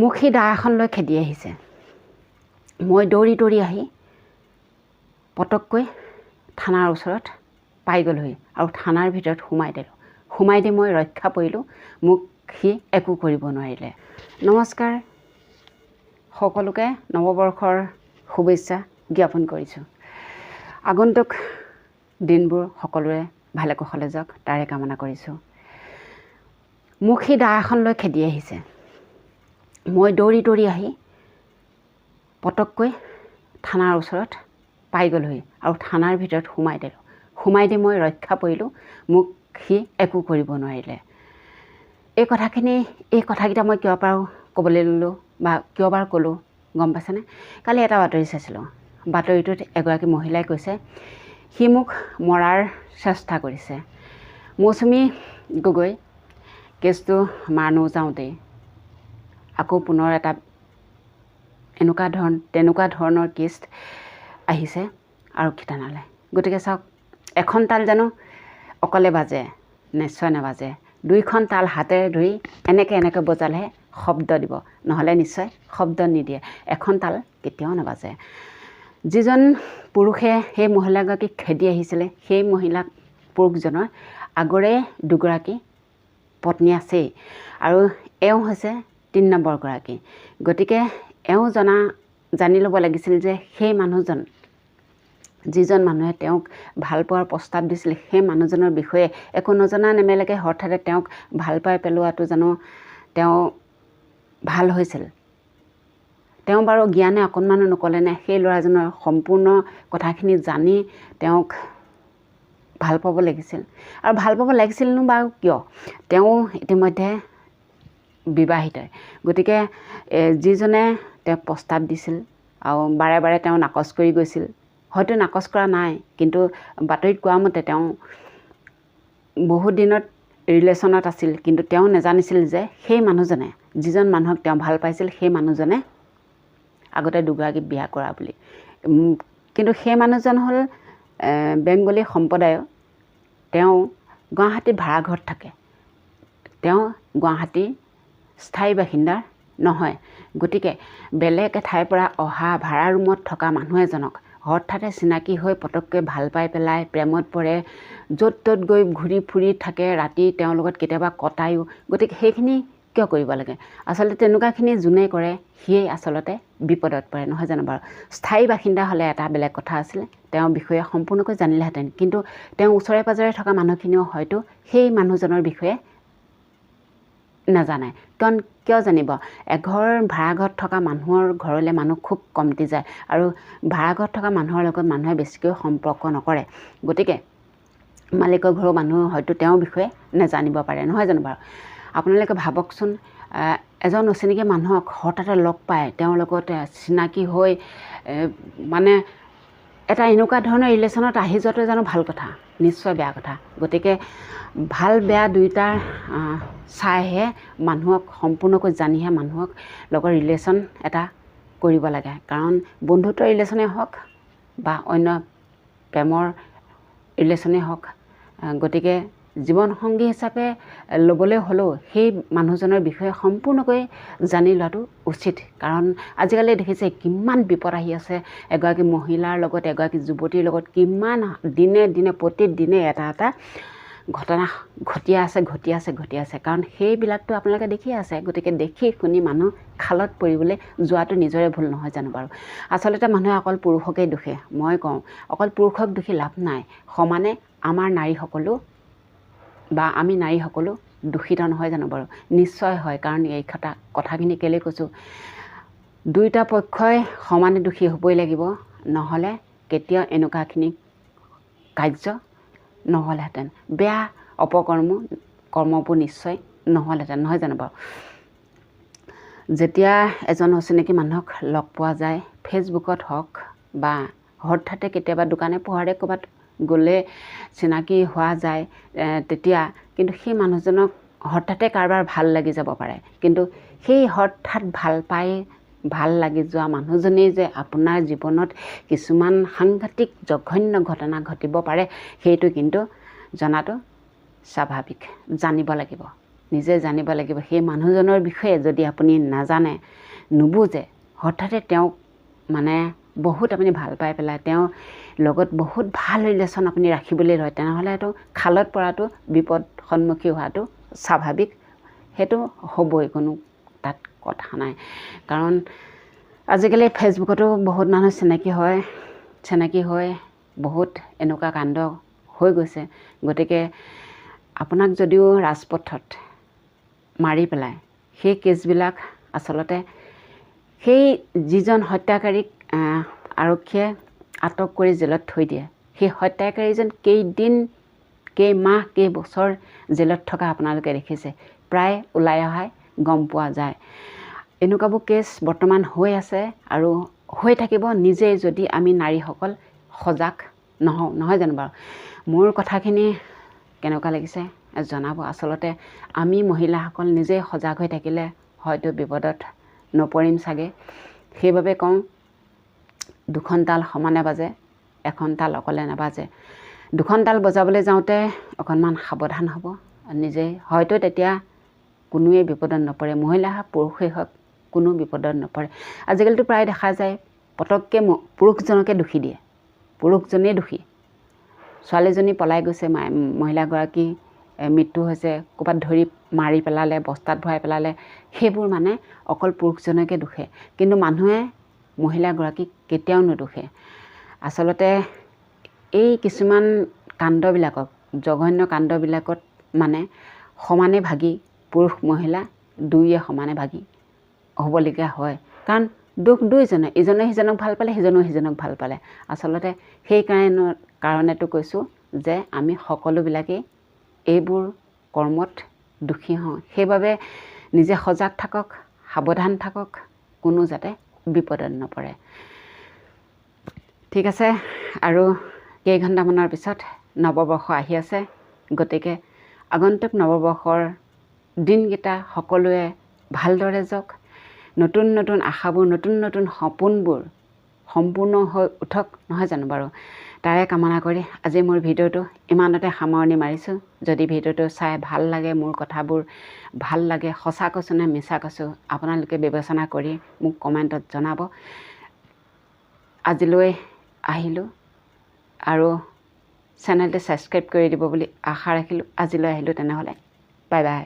মোক সি দা এখন লৈ খেদি আহিছে। মই দৌৰি দৌৰি আহি পটককৈ থানাৰ ওচৰত পাই গ'লোহি আৰু থানাৰ ভিতৰত সোমাই দিলোঁ। সোমাই দি মই ৰক্ষা পৰিলোঁ। মোক সি একো কৰিব নোৱাৰিলে। নমস্কাৰ, সকলোকে নৱবৰ্ষৰ শুভেচ্ছা জ্ঞাপন কৰিছোঁ। আগন্তুক দিনবোৰ সকলোৰে ভালে কুশলে যাওক তাৰে কামনা কৰিছোঁ। মোক সি দা এখন লৈ খেদি আহিছে। মই দৌৰি দৌৰি আহি পটককৈ থানাৰ ওচৰত পাই গ'লোহি আৰু থানাৰ ভিতৰত সোমাই দিলোঁ। সোমাই দি মই ৰক্ষা পৰিলোঁ। মোক সি একো কৰিব নোৱাৰিলে। এই কথাকেইটা মই কিয় বাৰু ক'বলৈ ল'লোঁ বা কিয় বাৰু ক'লোঁ গম পাইছেনে? কালি এটা বাতৰি চাইছিলোঁ। বাতৰিটোত এগৰাকী মহিলাই কৈছে সি মোক মৰাৰ চেষ্টা কৰিছে। মৌচুমী গগৈ কেছটো মানো যাওঁতেই আকৌ পুনৰ এটা তেনেকুৱা ধৰণৰ কেছ আহিছে আৰক্ষী থানালৈ। গতিকে চাওক, এখন তাল জানো অকলে বাজে? নিশ্চয় নাবাজে। দুইখন তাল হাতেৰে ধৰি এনেকৈ বজালেহে শব্দ দিব, নহ'লে নিশ্চয় শব্দ নিদিয়ে। এখন তাল কেতিয়াও নাবাজে। যিজন পুৰুষে সেই মহিলাগৰাকীক খেদি আহিছিলে সেই পুৰুষজনৰ আগৰে দুগৰাকী পত্নী আছেই আৰু এওঁ হৈছে ৩ নম্বৰগৰাকী। গতিকে এওঁ জানি ল'ব লাগিছিল যে সেই মানুহজন, যিজন মানুহে তেওঁক ভাল পোৱাৰ প্ৰস্তাৱ দিছিল, সেই মানুহজনৰ বিষয়ে একো নজনা নেমেলাকৈ হঠাতে তেওঁক ভাল পাই পেলোৱাটো জানো তেওঁ ভাল হৈছিল? তেওঁ বাৰু জ্ঞানে অকণমানো নক'লেনে সেই ল'ৰাজনৰ সম্পূৰ্ণ কথাখিনি জানি তেওঁক ভাল পাব লাগিছিল? আৰু ভাল পাব লাগিছিলনো বাৰু কিয়? তেওঁ ইতিমধ্যে বিবাহিত। গতিকে যিজনে তেওঁক প্ৰস্তাৱ দিছিল আৰু বাৰে বাৰে তেওঁ নাকচ কৰি গৈছিল, হয়তো নাকচ কৰা নাই, কিন্তু বাতৰিত কোৱা মতে তেওঁ বহুত দিনত ৰিলেশ্যনত আছিল। কিন্তু তেওঁ নেজানিছিল যে সেই মানুহজনে, যিজন মানুহক তেওঁ ভাল পাইছিল, সেই মানুহজনে আগতে দুগৰাকী বিয়া কৰা বুলি। কিন্তু সেই মানুহজন হ'ল বেংগলী সম্প্ৰদায়ৰ। তেওঁ গুৱাহাটীত ভাড়াঘৰত থাকে। তেওঁ গুৱাহাটীৰ স্থায়ী বাসিন্দাৰ নহয়। গতিকে বেলেগ এঠাইৰ পৰা অহা ভাড়া ৰুমত থকা মানুহ এজনক হঠাতে চিনাকি হৈ পটককৈ ভাল পাই পেলাই প্ৰেমত পৰে, য'ত ত'ত গৈ ঘূৰি ফুৰি থাকে, ৰাতি তেওঁৰ লগত কেতিয়াবা কটায়ো। গতিকে সেইখিনি কিয় কৰিব লাগে? আচলতে তেনেকুৱাখিনি যোনে কৰে সিয়েই আচলতে বিপদত পৰে, নহয় জানো বাৰু? স্থায়ী বাসিন্দা হ'লে এটা বেলেগ কথা আছিলে, তেওঁৰ বিষয়ে সম্পূৰ্ণকৈ জানিলেহেঁতেন। কিন্তু তেওঁ ওচৰে পাজৰে থকা মানুহখিনিও হয়তো সেই মানুহজনৰ বিষয়ে নাজানে। কিয় জানিব? এঘৰ ভাড়াঘৰত থকা মানুহৰ ঘৰলৈ মানুহ খুব কমটি যায় আৰু ভাড়াঘৰত থকা মানুহৰ লগত মানুহে বেছিকৈ সম্পৰ্ক নকৰে। গতিকে মালিকৰ ঘৰৰ মানুহ হয়তো তেওঁৰ বিষয়ে নাজানিব পাৰে, নহয় জানো বাৰু? আপোনালোকে ভাবকচোন, এজন অচিনাকি মানুহক হঠাতে লগ পায়, তেওঁৰ লগত চিনাকি হৈ মানে এটা এনেকুৱা ধৰণৰ ৰিলেশ্যনত আহি যোৱাটো জানো ভাল কথা? নিশ্চয় বেয়া কথা। গতিকে ভাল বেয়া দুয়োটাৰ চাইহে মানুহক সম্পূৰ্ণকৈ জানিহে মানুহক লগত ৰিলেশ্যন এটা কৰিব লাগে। কাৰণ বন্ধুত্বৰ ৰিলেশ্যনেই হওক বা অন্য প্ৰেমৰ ৰিলেশ্যনেই হওক, গতিকে জীৱনসংগী হিচাপে ল'বলৈ হ'লেও সেই মানুহজনৰ বিষয়ে সম্পূৰ্ণকৈ জানি লোৱাটো উচিত। কাৰণ আজিকালি দেখিছে কিমান বিপদ আহি আছে এগৰাকী মহিলাৰ লগত, এগৰাকী যুৱতীৰ লগত কিমান দিনে দিনে প্ৰতিদিনে এটা ঘটনা ঘটি আছে। কাৰণ সেইবিলাকতো আপোনালোকে দেখিয়ে আছে। গতিকে দেখি শুনি মানুহ খালত পৰিবলৈ যোৱাটো নিজৰে ভুল, নহয় জানো বাৰু? আচলতে মানুহে অকল পুৰুষকেই দোষে। মই কওঁ অকল পুৰুষক দোষী লাভ নাই। সমানে আমাৰ নাৰীসকলো বা আমি নাৰীসকলো দূষিত, নহয় জানো বাৰু? নিশ্চয় হয়। কাৰণ এই কথাখিনি কেলৈ কৈছোঁ, দুয়োটা পক্ষই সমানে দোষী হ'বই লাগিব, নহ'লে কেতিয়াও এনেকুৱাখিনি কাৰ্য নহ'লহেঁতেন। বেয়া কৰ্মবোৰ নিশ্চয় নহ'লহেঁতেন, নহয় জানো বাৰু? যেতিয়া এজন অচিনাকি মানুহক লগ পোৱা যায়, ফেচবুকত হওক বা হঠাতে কেতিয়াবা দোকানে পোহাৰে ক'ৰবাত গ'লে চিনাকি হোৱা যায়, তেতিয়া কিন্তু সেই মানুহজনক হঠাতে কাৰোবাৰ ভাল লাগি যাব পাৰে। কিন্তু সেই হঠাৎ ভাল লাগি যোৱা মানুহজনেই যে আপোনাৰ জীৱনত কিছুমান সাংঘাতিক জঘন্য ঘটনা ঘটিব পাৰে, সেইটো কিন্তু জনাটো স্বাভাৱিক, জানিব লাগিব। নিজে জানিব লাগিব। সেই মানুহজনৰ বিষয়ে যদি আপুনি নাজানে, নুবুজে, হঠাতে তেওঁক মানে বহুত আপুনি ভাল পাই পেলাই তেওঁৰ লগত বহুত ভাল ৰিলেশ্যন আপুনি ৰাখিবলৈ লয়, তেনেহ'লে এইটো খালত পৰাটো বিপদ সন্মুখীন হোৱাটো স্বাভাৱিক। সেইটো হ'বই, কোনো তাত কথা নাই। কাৰণ আজিকালি ফেচবুকতো বহুত মানুহ চিনাকি হয় বহুত এনেকুৱা কাণ্ড হৈ গৈছে। গতিকে আপোনাক যদিও ৰাজপথত মাৰি পেলাই সেই কেছবিলাক আচলতে সেই যিজন হত্যাকাৰীক আৰক্ষীয়ে আটক কৰি জেলত থৈ দিয়ে, সেই হত্যাকাৰীজন কেইদিন, কেইমাহ, কেইবছৰ জেলত থকা আপোনালোকে দেখিছে, প্ৰায় ওলাই অহাই গম পোৱা যায়। এনেকুৱাবোৰ কেছ বৰ্তমান হৈ আছে আৰু হৈ থাকিব, নিজেই যদি আমি নাৰীসকল সজাগ নহয় জানো বাৰু? মোৰ কথাখিনি কেনেকুৱা লাগিছে জনাব। আচলতে আমি মহিলাসকল নিজেই সজাগ হৈ থাকিলে হয়তো বিপদত নপৰিম চাগে। সেইবাবে কওঁ, দুখন তাল সমানে বাজে, এখন তাল অকলে নাবাজে। দুখন তাল বজাবলৈ যাওঁতে অকণমান সাৱধান হ'ব নিজেই, হয়তো তেতিয়া কোনোৱে বিপদত নপৰে, মহিলা হওক পুৰুষেই হওক, কোনো বিপদত নপৰে। আজিকালিতো প্ৰায় দেখা যায় পটককৈ পুৰুষজনকে দোষী দিয়ে, পুৰুষজনেই দোষী। ছোৱালীজনী পলাই গৈছে, মহিলাগৰাকী মৃত্যু হৈছে, ক'ৰবাত ধৰি মাৰি পেলালে, বস্তাত ভৰাই পেলালে, সেইবোৰ মানে অকল পুৰুষজনকে দোষে, কিন্তু মানুহে মহিলাগৰাকীক কেতিয়াও নোদোষে। আচলতে এই কিছুমান কাণ্ডবিলাকক, জঘন্য কাণ্ডবিলাকত মানে সমানে ভাগি, পুৰুষ মহিলা দুয়োৱে সমানে ভাগি হ'বলগীয়া হয়। কাৰণ দুখ দুইজনে, ইজনে সিজনক ভাল পালে, সিজনেও সিজনক ভাল পালে। আচলতে সেই কাৰণেতো কৈছোঁ যে আমি সকলোবিলাকেই এইবোৰ কৰ্মত দোষী হওঁ। সেইবাবে নিজে সজাগ থাকক, সাৱধান থাকক, কোনো যাতে বিপদত নপৰে। ঠিক আছে, আৰু কেইঘণ্টামানৰ পিছত নৱবৰ্ষ আহি আছে। গতিকে আগন্তুক নৱবৰ্ষৰ দিনকেইটা সকলোৱে ভালদৰে যাওক, নতুন নতুন আশাবোৰ, নতুন নতুন সপোনবোৰ সম্পূৰ্ণ হৈ উঠক, নহয় জানো বাৰু? তাৰে কামনা কৰি আজি মোৰ ভিডিঅ'টো ইমানতে সামৰণি মাৰিছোঁ। যদি ভিডিঅ'টো চাই ভাল লাগে, মোৰ কথাবোৰ ভাল লাগে, সঁচা কৈছোঁ নে মিছা কৈছোঁ, আপোনালোকে বিবেচনা কৰি মোক কমেণ্টত জনাব। আজিলৈ আহিলোঁ, আৰু চেনেলটো ছাবস্ক্ৰাইব কৰি দিব বুলি আশা ৰাখিলোঁ। আজিলৈ আহিলোঁ, তেনেহ'লে বাই বাই।